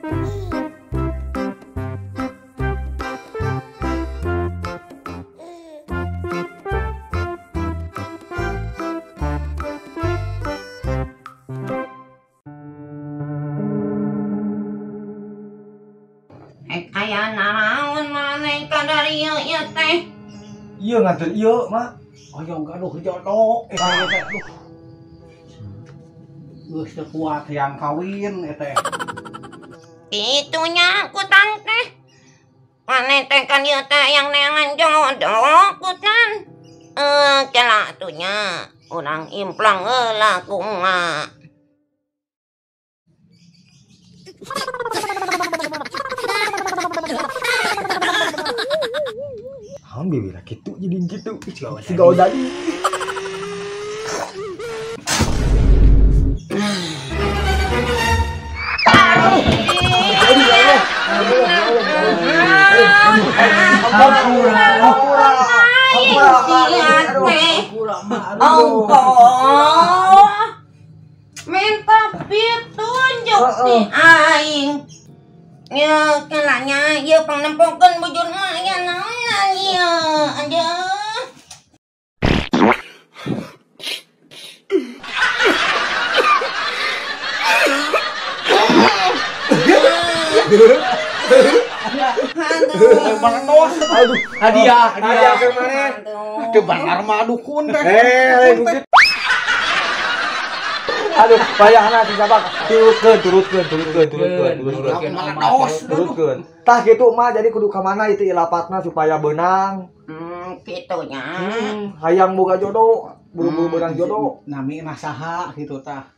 Aya naraon maneh ka dari ieu teh. Ieu nganter ieu mah. Ayo gaduh jodoh eta teh. Geus teu kuat yang kawin eta. Itunya kutan teh. Maneh teh kan ieu teh yang neangan jodoh kutan. Kela atunya urang implang heula kumaha. Alhamdulillah gitu jadi gitu. Si gak jadi. Minta pitunjuk di aing. Ya kelanya ieu pangnempokeun bujur mah ya naon ieu aja. Aduh, hadiah ke mana? Teu benar mah dukun teh. Aduh, bayangna si sabak. Turutkeun. Tah kitu mah jadi kudu ka mana itu ilapatna supaya beunang. Kitunya. Hayang boga jodoh, buru-buru beunang jodoh. Nami nasaha kitu tah.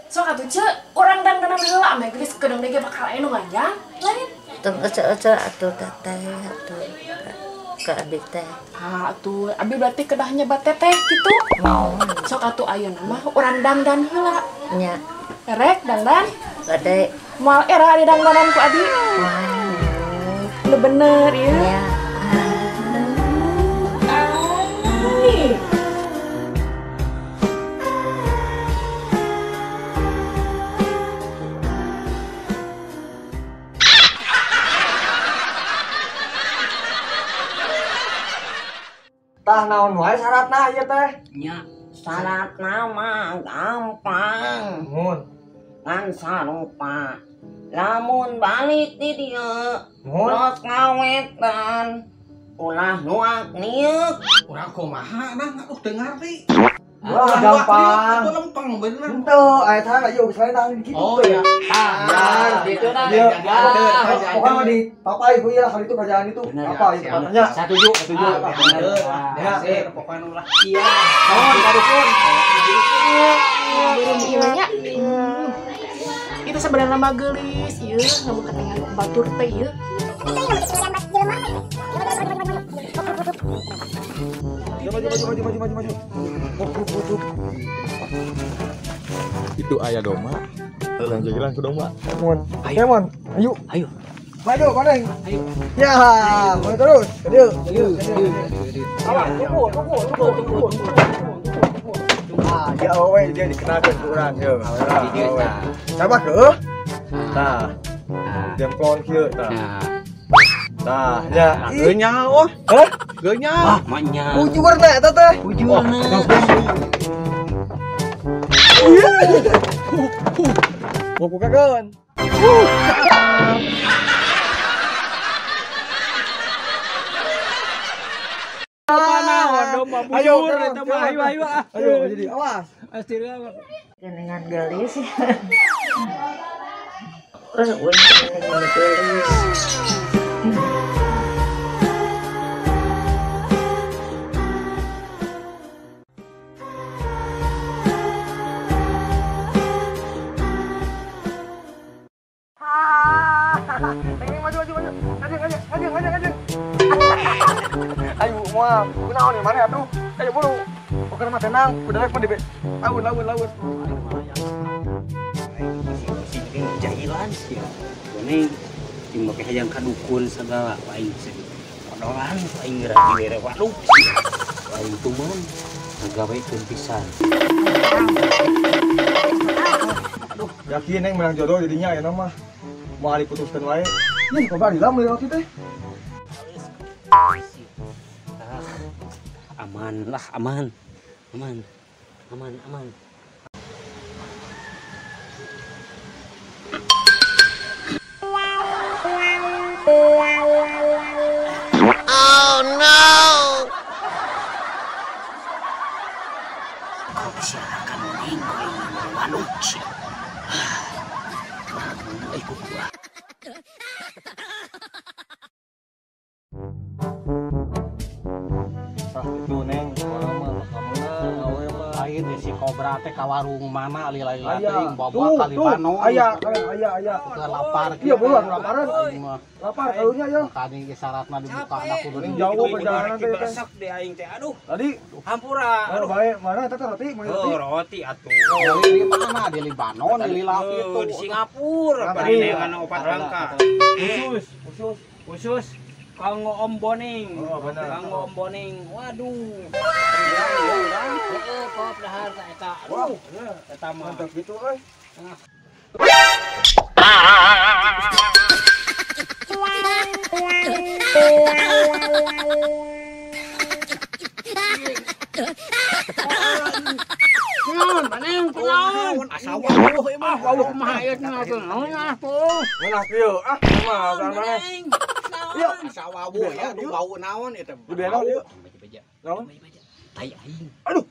Sok atuh ce, urang dandanan heula ame geus kedeung dege bakal aya nu nganjang. Lain. Teu ece-ece atuh teteh atuh. Ke abi teh. Atuh, abi berarti kedah nyebat teteh kitu. Sok atuh ayeuna mah urang dandan heula. Nya. Erek dandan. Gede. Moal era di dandanan ku abi. Lu bener ieu. Ya. Tah naon wae syaratna ieu teh? Nya, syaratna mah gampang. Mun. Ngan sarupa. Lamun balik di dieu, terus ngawetan. Ulah nuak niuk. Urang kumaha nah atuh teu ngarti. Wah, gampang. Lempeng bener. Henteu, aya tah ieu geus lain kitu. Oh iya. Gitu nah. Pokoknya di papai ku ieu kali itu kerjaan itu. Apa itu katanya? Setuju. Ya, pokoknya ulah. Iya. Naon kadukun. Beureum ieu nya. Itu sebenarnya mah geulis ieu, ngabuka dengan batur teh ieu. Maju. Itu ayah domba. Jalan ke domba. Mon. Ayo. Maju, Koneng. Ayo. Ya, mau terus. Ayo. Awas, tunggu. Ah, ya owe dia dikenakan ke urang yeuh. Coba ke. Nah. Jemplon kieu tah. Nah, ya. Geunya oh. Hah? Geunya. Manya. Ujurna eta teh. Ujurna. Mau bukakeun. Ayo, jadi awas. Dengan gelis ya. Dengan gelis. Ayo, moal. Kunaon di mana atuh? Ayo buru. Pokoknya mah tenang, kudarek mah di laut. Jahilan sih. Ini tim pakai hayang kadukun segala paling sih. Odolan paling ngira waduk. Paling tuman ngagawekeun pisan. Aduh, yakin neng menang jodoh jadinya ya mah. Mau diputuskan wae. Nih kok bari lama waktu teh. Aman lah, aman. Oh no! Silakan meninggal manusia. Ikut gua. Itu neng, orang mah kamu ngawe mah. Lain si kobra teh ka warung mana lila Aya, bawa kali pano. aya. Udah lapar. Iya buruan laparan. Aing mah Lapar kalunya ya. tadi syaratna dibuka anak kudu Ini jauh perjalanan teh teh. Besok di aing teh aduh. Tadi Hampura. oh bae mana eta roti, mau roti. Oh, roti atuh. di mana di Libanon di Lila itu Di Singapura Apa bari nih? kana opat rangka. Khusus kanggo Om Boning. Oh, bener. Kanggo Om Boning. Waduh. Kop dahar ka eta. Aduh. Eta mah. Mantap gitu euy. Naon, Baneng, naon? asa wauh mah wauh mah ieu naon atuh. Mana kieu? Ah, mah kan mana? Iya, asa wauh ya aduh bau naon eta. Gede naon ieu? Naon? Tai aing. Aduh.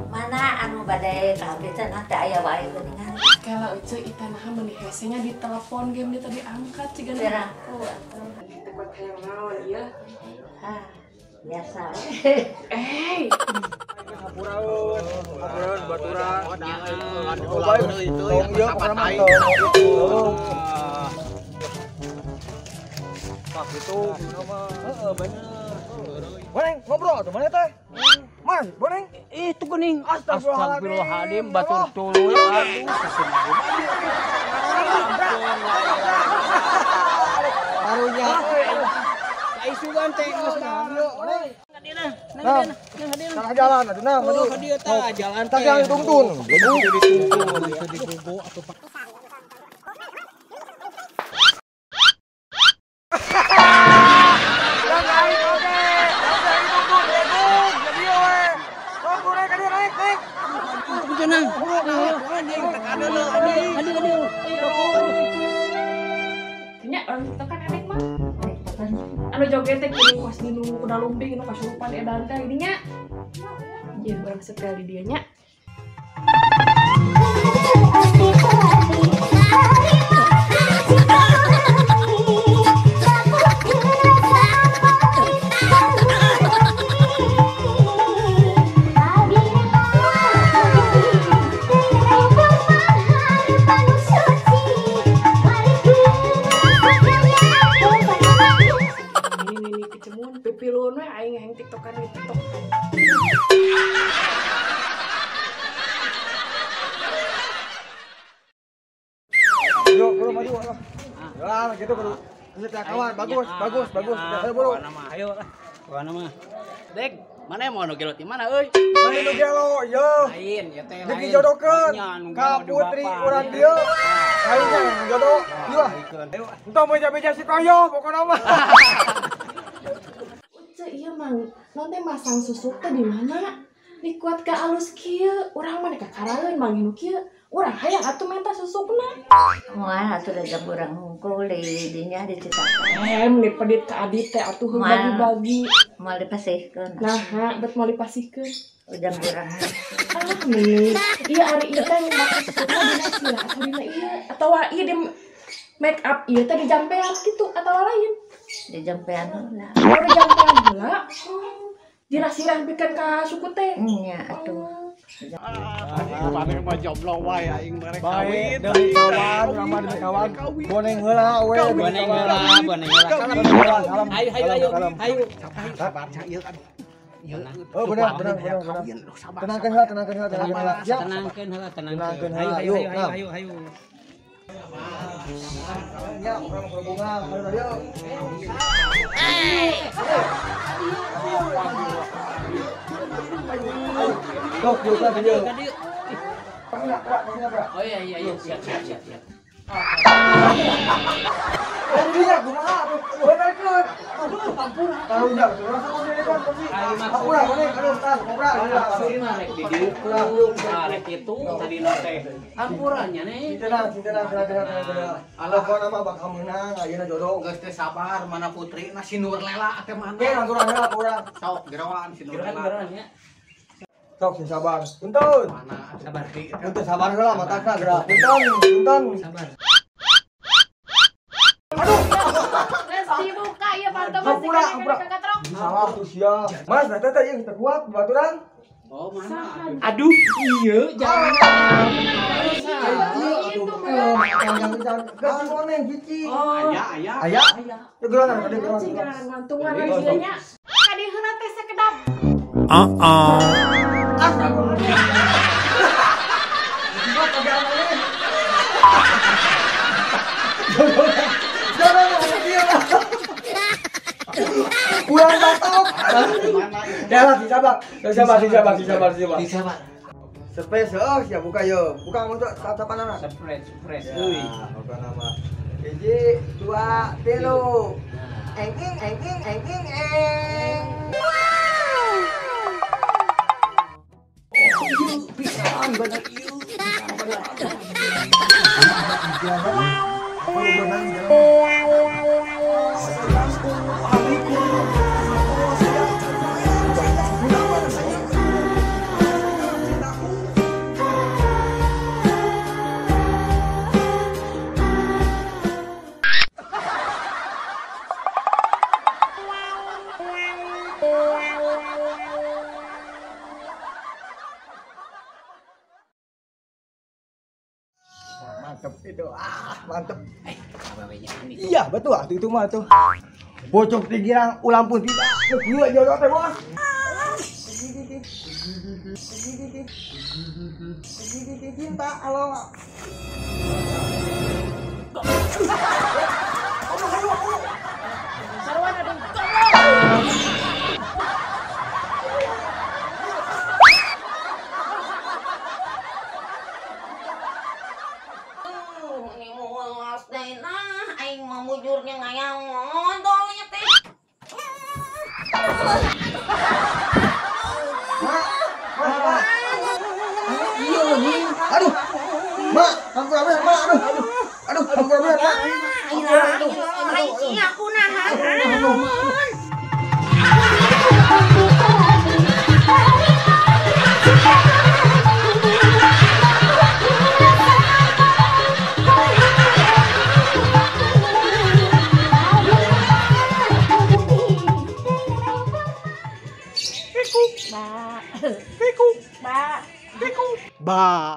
Mana anu bade kahabisan nanti aya wae geuningan. Kalau itu itanaha meuni hesenya di telepon game dia tadi angkat ciga Gerang. Itu buat hayang naon ieu. Ah, biasa. Hampuraun baturan. Oh bae itu Tong ieu pokona mah tong itu. Pak itu nama. Heeh bener. Boneng ngobrol tuh mana teh? Mas, Boneng. Itu geuning. Astagfirullahaladzim, batur tuluy. Aduh, Harunya. kaisugan teh geus Nah, salah jalan atuh nah maju. ka dieu tah jalan Tak yang dituntun. Nya orang itu kan adek mah. Anu joget teh kini pas di nu kuda lumping nu kasurupan edan teh ini nya. Ieu barang sekali dia nya. Ini kecemun pipilun we aing hang tiktokan di tiktok. Yuk, bro maju. Ya, gitu bro. Kita kawan, bagus. Ayo bro. Ayo lah. Kawana mah. Dek, mana yang mau nu gelo ti mana euy? Mari nu gelo, yo. Lain, ya teh lain. Dijodohkeun ka putri urang dieu. Kayaknya jodoh. Ieu. Entah meja-meja si koyo pokona mah. Uce ieu mang non teh masang susuk teh di mana? Dikuat ka alus kieu, urang mah ka karaeun mang nu kieu. Urang hayang atuh minta susukna. Moal atuh da urang hungkul di dinya dicitakan. Ni pedit ka adit teh atuh bagi-bagi. Moal dipasihkeun. Nah, bet mau dipasihkeun. Ujang urang. Ah, nih. Iya ari ieu teh make susukna dina sila atuh dina ieu atawa ieu di make up ieu teh dijampean kitu atawa lain. Di jampean heula. Ora dijampean heula. Dirasirah pikeun ka suku teh. Nya atuh. Paneng mah jomblo wae aing mereka Baik, dari kawan, ramah dari kawan. Boneng heula we. Boneng heula. Salam. Ayo. Salam. Ayo. sabar cah ieu kan. Oh benar. Tenangkan heula. Ya. Tenangkan Tenangkeun ayo heula. ayo Ya, orang berhubungan. Ayo dia. Dok, juga dia. Oh iya siap Dia kumaha? Benerkeun. Tahu enggak? Rasa kau ini kan pasti. Apura, rek didiuk rek itu tadi nate ampurannya nih Cinta. Allah kau nama bakal menang, ayeuna jodoh. Geus teh sabar mana putri na si Nur Lela teh mana. Ngangguran heula kurang. Sok gerawan si Nur Lela. gerannya Sok sing sabar. Punten. Mana sabar Punten sabar heula matakna gerak. Punten. sabar Terus dibuka ya pantai masih Hampura. kakak trok. Salah tuh sia. Mas, eta teh yang terkuat baturan. oh mana aduh iya jangan Ganti koneng hiji. ayah. Aya. Ya geronan tadi Anjing geronan. kan gantungan aja. Kadi heula teh sakedap. Kurang tahu. Sabar. Spesial ya buka yo. Buka untuk tatapanana. surprise Euy. Buka nama. Hiji, dua, tilu. Eng. Mantep itu, mantep. Iya betul, itu mah tuh. Bocok pikiran ulang pun tidak. Dua jodoh teh bos. Cinta, halo. Sarwan ada Ini mulas deh nah, aing mau mujurnya ngayang ngondolnya teh. Aduh, mak, hampir mak, aduh, hampir mak. Lain sih aku nahan. Ba.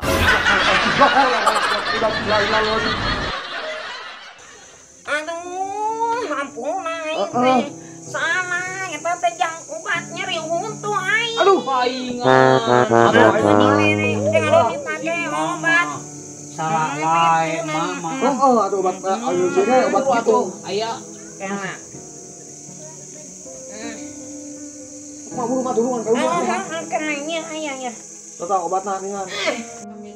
Aduh, ampun aing teh. Salah, eta teh jang obat nyeri huntu aing. Aduh, paingan Jangan dipake obat. salah lain mama aduh obat, ayo sini obat itu. ayah Kena. Mak buru mak duluan kau duluan. Kenanya ayah ya. Total obatna ringan.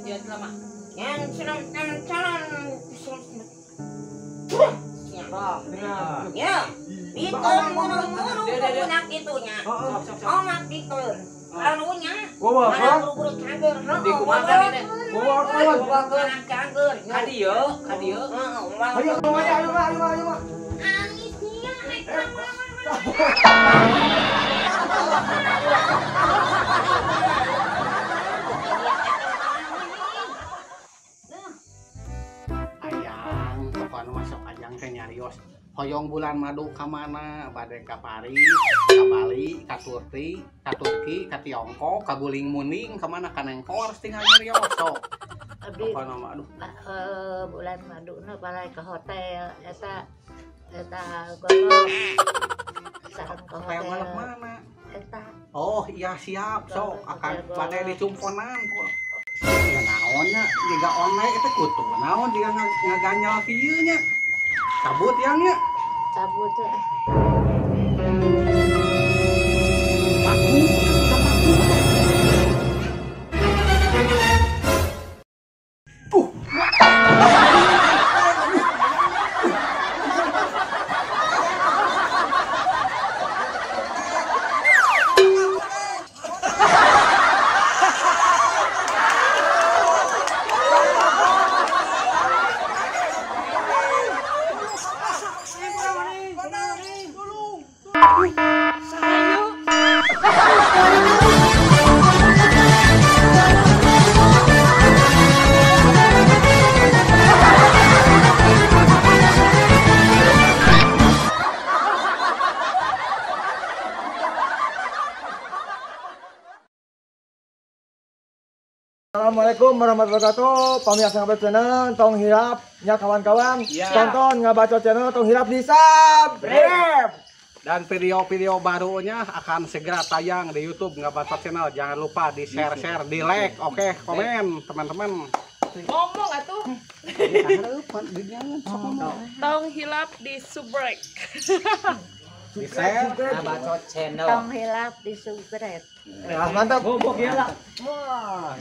dia lama Yang calon. Ya, pikir muru-muru budak itunya. Omat pikir. Lalunya, mana buru-buru cager. Mana cager. kadio Ayo mak. Anisnya, Ayang, pokoknya masuk ajang teh nyarios. Hoyong bulan madu ka mana? Bade ka Paris, ka Bali, ka Turki, ka Tiongkok, ka Guling Muning, ka mana? Ka Nengkor tinggal nyarios sok. Abdi Pokoknya mah aduh. bulan maduna balai ke hotel eta golok sareng ke Kayak hotel mana mana? eta. Oh iya siap, sok akan badai dicumponan kok. Ya naonnya, jika online itu kutu, naon dia ngaganyal view-nya. Cabut yang nya. Cabut teh. Paku, kita paku. Assalamualaikum warahmatullahi wabarakatuh. Pemirsa Ngabacot Channel, tong hirap nya kawan-kawan. Tonton Ngabacot Channel, tong hirap di subscribe. Dan video-video barunya akan segera tayang di YouTube Ngabacot Channel. Jangan lupa di share, di like, oke, komen teman-teman. Ngomong atuh. Tong hilap di subrek. Di share. Ngabacot Channel. Tong hilap di subscribe. Mantap. Gobok ya lah. Wah.